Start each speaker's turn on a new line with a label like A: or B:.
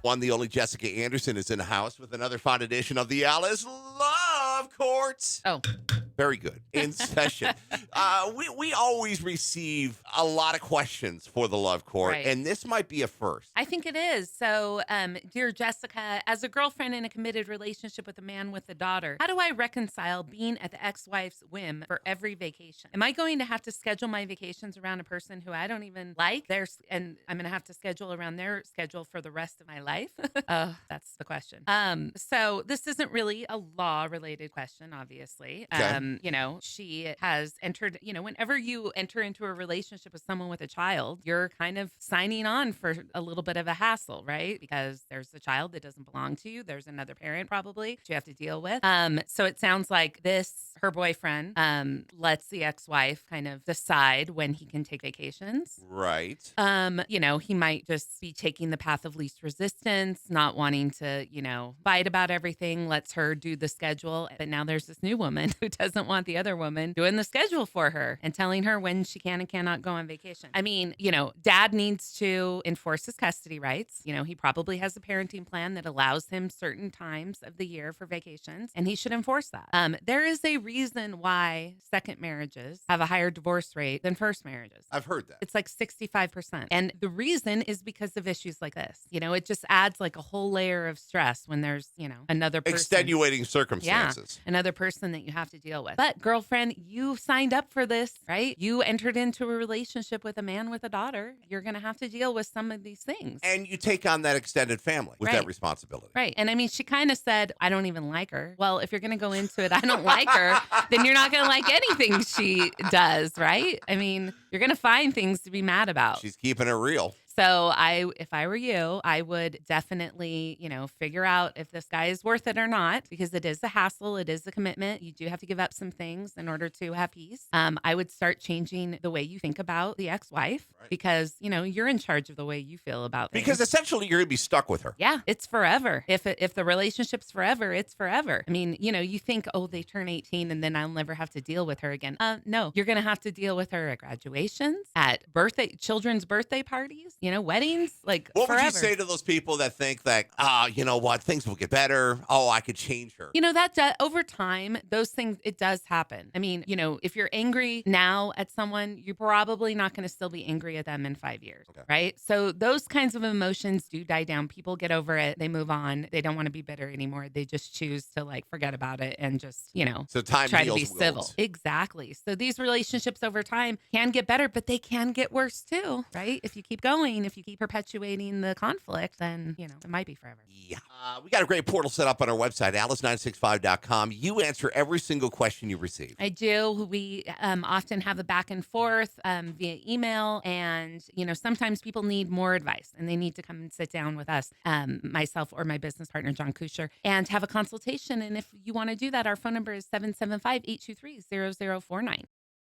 A: One, the only Jessica Anderson is in the house with another fun edition of the Alice Love Court.
B: Oh.
A: Very good. In session. We always receive a lot of questions for the Love Court,
B: Right.
A: and this might be a first.
B: I think it is. So, dear Jessica, as a girlfriend in a committed relationship with a man with a daughter, how do I reconcile being at the ex-wife's whim for every vacation? Am I going to have to schedule my vacations around a person who I don't even like? And I'm going to have to schedule around their schedule for the rest of my life? That's the question. So this isn't really a law-related question, obviously.
A: Okay.
B: She has entered, whenever you enter into a relationship with someone with a child, you're kind of signing on for a little bit of a hassle, right? Because there's a child that doesn't belong to you. There's another parent probably that you have to deal with. So it sounds like her boyfriend, lets the ex-wife kind of decide when he can take vacations.
A: Right.
B: He might just be taking the path of least resistance, not wanting to, fight about everything, lets her do the schedule. But now there's this new woman who doesn't want the other woman doing the schedule for her and telling her when she can and cannot go on vacation. I mean, dad needs to enforce his custody rights. He probably has a parenting plan that allows him certain times of the year for vacations, and he should enforce that. There is a reason why second marriages have a higher divorce rate than first marriages.
A: I've heard that.
B: It's like 65%. And the reason is because of issues like this. It just adds like a whole layer of stress when there's, another person.
A: Extenuating circumstances.
B: Yeah, another person that you have to deal with. But girlfriend, you signed up for this, right? You entered into a relationship with a man with a daughter. You're going to have to deal with some of these things.
A: And you take on that extended family with that responsibility.
B: Right. And I mean, she kind of said, I don't even like her. Well, if you're going to go into it, I don't like her, then you're not going to like anything she does, right? I mean, you're going to find things to be mad about.
A: She's keeping it real.
B: So if I were you, I would definitely, figure out if this guy is worth it or not, because it is a hassle. It is a commitment. You do have to give up some things in order to have peace. I would start changing the way you think about the ex-wife because, you're in charge of the way you feel about things.
A: Because essentially you're going to be stuck with her.
B: Yeah, it's forever. If the relationship's forever, it's forever. I mean, you think, oh, they turn 18 and then I'll never have to deal with her again. No, you're going to have to deal with her at graduations, at children's birthday parties, weddings, like
A: what
B: forever.
A: would you say to those people that think that, you know what, things will get better. Oh, I could change her.
B: Over time, those things, it does happen. I mean, if you're angry now at someone, you're probably not going to still be angry at them in 5 years, right? So those kinds of emotions do die down. People get over it. They move on. They don't want to be bitter anymore. They just choose to forget about it and just,
A: so time
B: try to
A: heals
B: be civil.
A: wounds.
B: Exactly. So these relationships over time can get better, but they can get worse too, right? If you keep going, if you keep perpetuating the conflict, then, it might be forever.
A: Yeah. We got a great portal set up on our website, alice965.com. You answer every single question you receive.
B: I do. We often have a back and forth via email, and sometimes people need more advice and they need to come and sit down with us, myself or my business partner John Kusher, and have a consultation. And if you want to do that, our phone number is 775-823-0049.